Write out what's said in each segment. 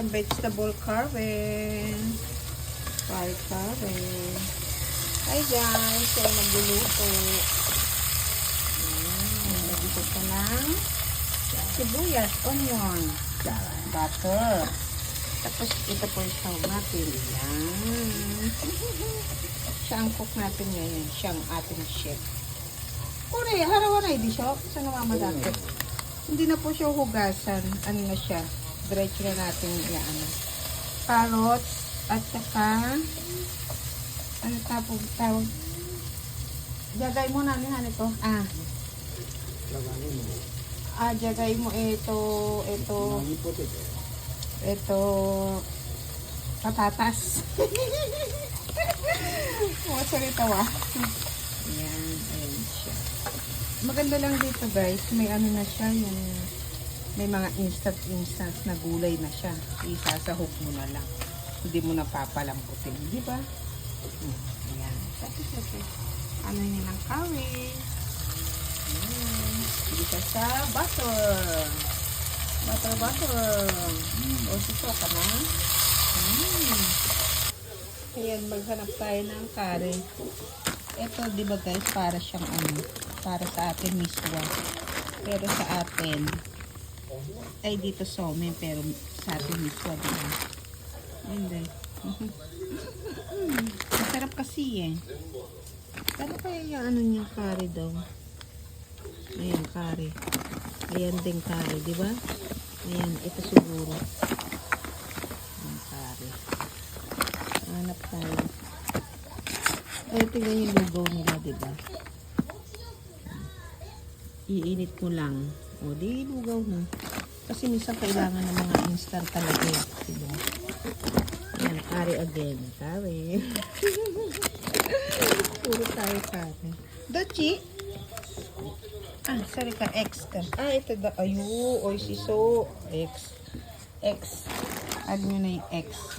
Ayan, vegetable carving. Fried carving. Hi guys, so magluluto. Nagito ka ng sibuyas, onion, butter. Tapos ito po yung saw natin. Ayan. Siya ang cook natin ngayon. Siya ang ating chef. Kure, harawan ay di siya. Sa namamadaki. Hindi na po siya hugasan. Ano na siya? Diretso na natin yan. Carrots at saka ano tawag? Jagay mo na nihan ito. Jagay mo ito patatas. Mga salita wa. Ayan, ayan siya. Maganda lang dito guys, may ano na siya, yung may mga instant na gulay na siya. Isasahog mo na lang. Hindi mo na papalambutin, di ba? Ayan. Tapos ito, ano yun ng curry. Ayan. Dito sa butter. Butter. O sito ka na. Ayan, maghanap tayo ng curry. Ito, di ba guys, para siyang ano, para sa atin miswa. Pero sa atin, ay dito some, pero sa atin miswa, di ba? Hindi. Masarap kasi eh. Ano kaya yung ano niya, curry daw? Ayan, curry. Ayan din curry, di ba? Ayan, ito siguro. Ayan, curry. Hanap tayo. Ay, tingnan yung lugaw nila, di ba? Iinit mo lang. O, di lugaw mo. Kasi minsan kailangan ng mga instant talaga. Diba? Ayan, curry again. Curry. Puro tayo curry. Dochi? Sorry ka, X ka. Ito da. Ayu, oy siso. X. Add nyo na yung X.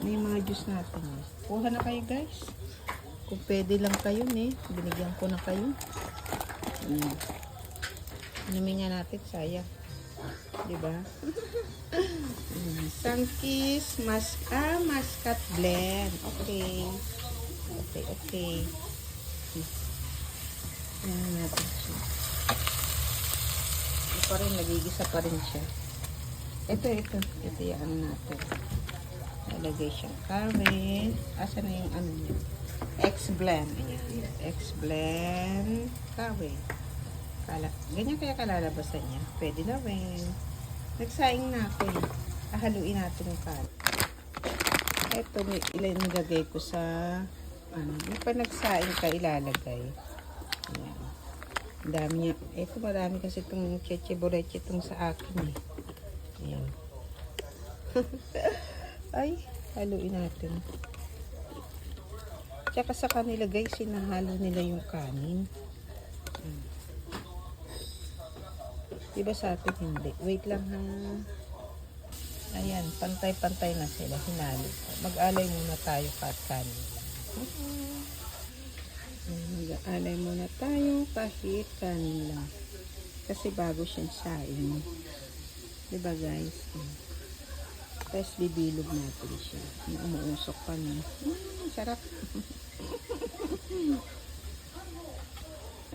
May mga juice natin. Kuha na kayo guys. Kung pwede lang kayo binigyan ko na kayo. Inumin nga natin, sayang. Diba? Sunkist muscat blend. Okay. Ayan natin siya. Ito pa rin, nagigisa pa rin siya. Ito yung ano natin. Nalagay siyang curry. Asa na yung ano niya? X-blend. Ayan. X-blend curry. Ganyan kaya kalalabasan niya. Pwede na rin. Nagsaing na ako eh. Haluin natin yung curry. Ito, nilagay ko sa yung pa nagsaing ka ilalagay. Ayan. Ang dami niya. Ito marami kasi itong cheche-boreche itong sa akin eh. Ayan. Ay, haluin natin. Tsaka sa kanila guys, sinahalo nila yung kanin. Diba sa atin hindi? Wait lang ha. Ayan, pantay-pantay na sila. Hinalo. Mag-alay muna tayo kahit kanin. Mag-alay muna tayo kahit kanin lang. Kasi bago siyang saing. Diba guys? Tapos bibilog natin siya. Umuusok pa niya. Sarap.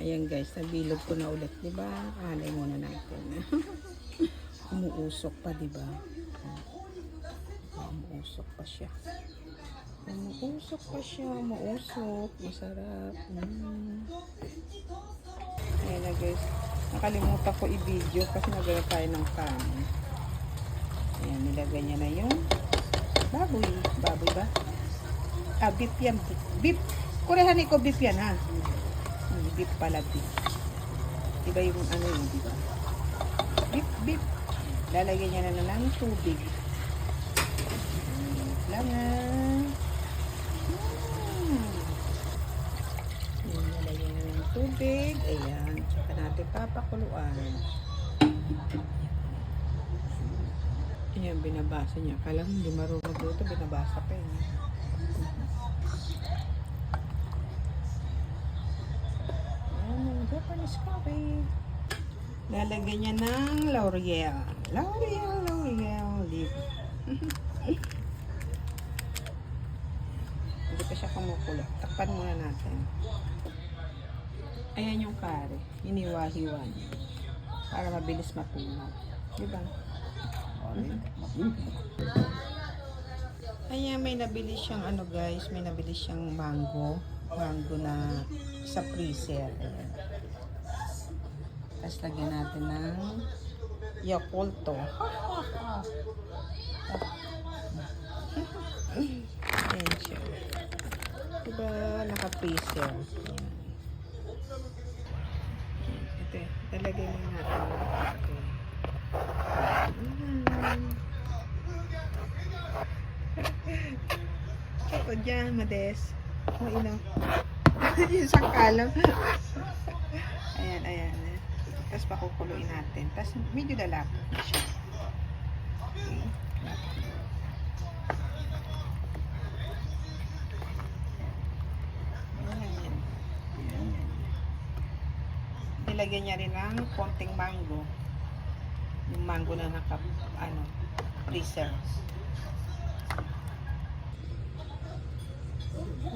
Ayan guys, nabilog ko na ulit, diba? Alay muna natin. Umuusok pa, diba? Umuusok pa siya. Umuusok. Masarap. Ayan na guys. Nakalimutan ko i-video kasi nagala tayo ng kanin. Ayan, nilagay niya na yung baboy. Baboy ba? Beef yan. Beef. Kurehan ko beef yan ha. Beef pala, beef. Diba yung ano yun, diba? Beef. Lalagyan niya na ng tubig. Lang lalagyan na ng tubig. Ayan. Tsaka natin papakuluan. Ayan, binabasa niya. Kala mo hindi marunong dito, binabasa pa yun. Japanese coffee. Lalagyan niya ng laurel. L'Oreal lip. Hindi pa siya kumukulo. Takpan muna natin. Ayan yung kare. Hiniwa-hiwa niya. Para mabilis matunaw. Diba? Ayan, may nabili siyang ano guys. May nabili siyang mango. Mango na sa freezer. Ayan. Tapos lagyan natin ng Yakulto. Ayan siya. Diba, naka-freezer. Ayan. Ito, talagay lang natin. Ito dyan, Mades. Mainaw. Yung sangkalang. Ayan, ayan. Tapos pakukuluin natin. Tapos medyo lalaki siya. Okay. Ayan. Ayan. Nilagyan niya rin ng konting mango. Yung mango na naka, freezer.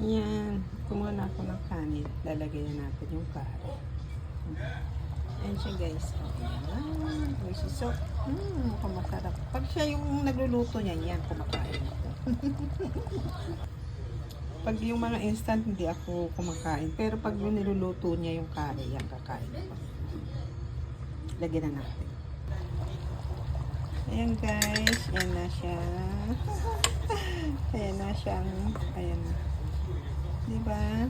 Ayan. Kumuha na ako ng kanin. Lalagyan natin yung kare. Ayan siya guys. Ayan. So, mukhang masarap. Pag siya yung nagluluto niya, yan, kumakain ako. Pag yung mga instant, hindi ako kumakain. Pero pag yung niluluto niya yung kare, yan, kakain ako. Lagyan na natin. Ayan guys. Ayan na siya. Ayan na siyang, ayan na. Diba? Ayan.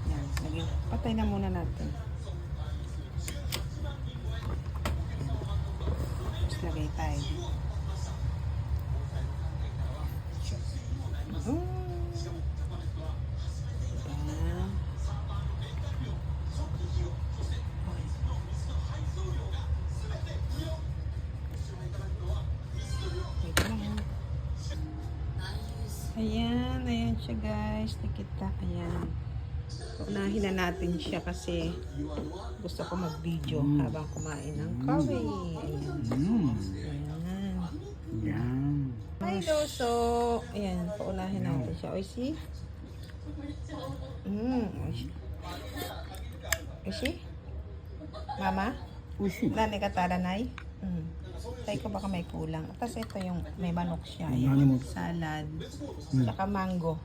Yan, lagyan. Patay na muna natin. Tapos lagay tayo. Yan. Ayan, ayan siya guys. Nakita, ayan. Unahin na natin siya kasi gusto ko mag-video habang kumain ng curry. Ayan. Ayan. Hi, Doso. Ayan, paunahin natin siya. Oishi? Oishi? Mama? Oishi. Nani ka taranay? Tayo ko baka may kulang. Tapos ito yung may manok siya. Ayan. Salad. Saka mango.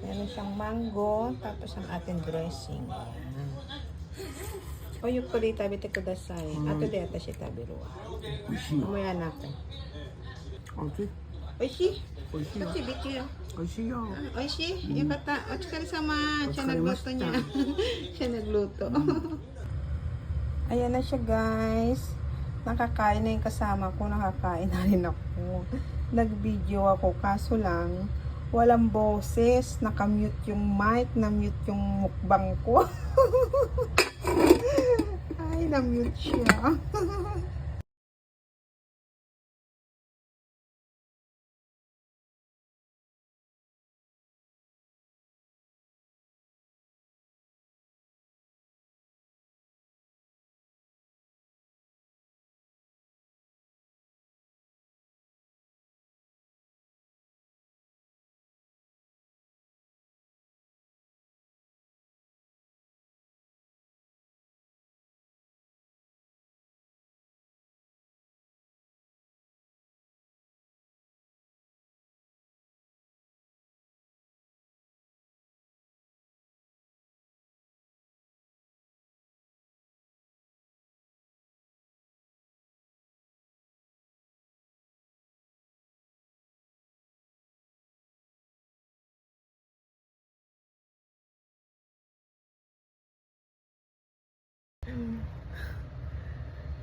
Meron siyang mango. Tapos ang ating dressing. Ayan. O yung kuri tabi te kudasai. Ato de atashi tabiru. Amoy natin. Okay. Oishi? Oishi. Kachi bichi yo. Oishi yo. Oishi? Yukata. Otsukare sama. Siya nagluto niya. Siya nagluto. Ayan na siya guys. Nakakain na yung kasama ko, nakakain na rin ako. Nag-video ako, kaso lang, walang boses, nakamute yung mic, na-mute yung mukbang ko. Ay, na-mute siya.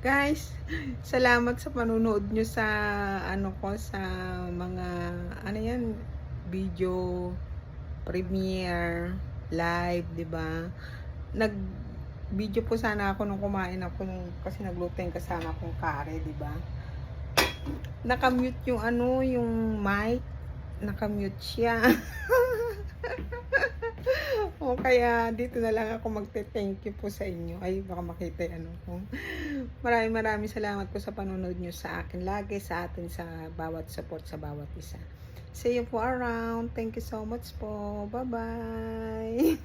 Guys, salamat sa panunood nyo sa sa mga video premiere live, 'di ba? Nag-video po sana ako nung kumain ako kasi nagluto yung kasama kong kare, 'di ba? Naka-mute yung yung mic, naka-mute siya. O kaya dito na lang ako magte-thank you po sa inyo. Ay, baka makita yung ano ko. Maraming salamat po sa panonood nyo sa akin lagi, sa atin, sa bawat support sa bawat isa. See you po around. Thank you so much po. Bye-bye.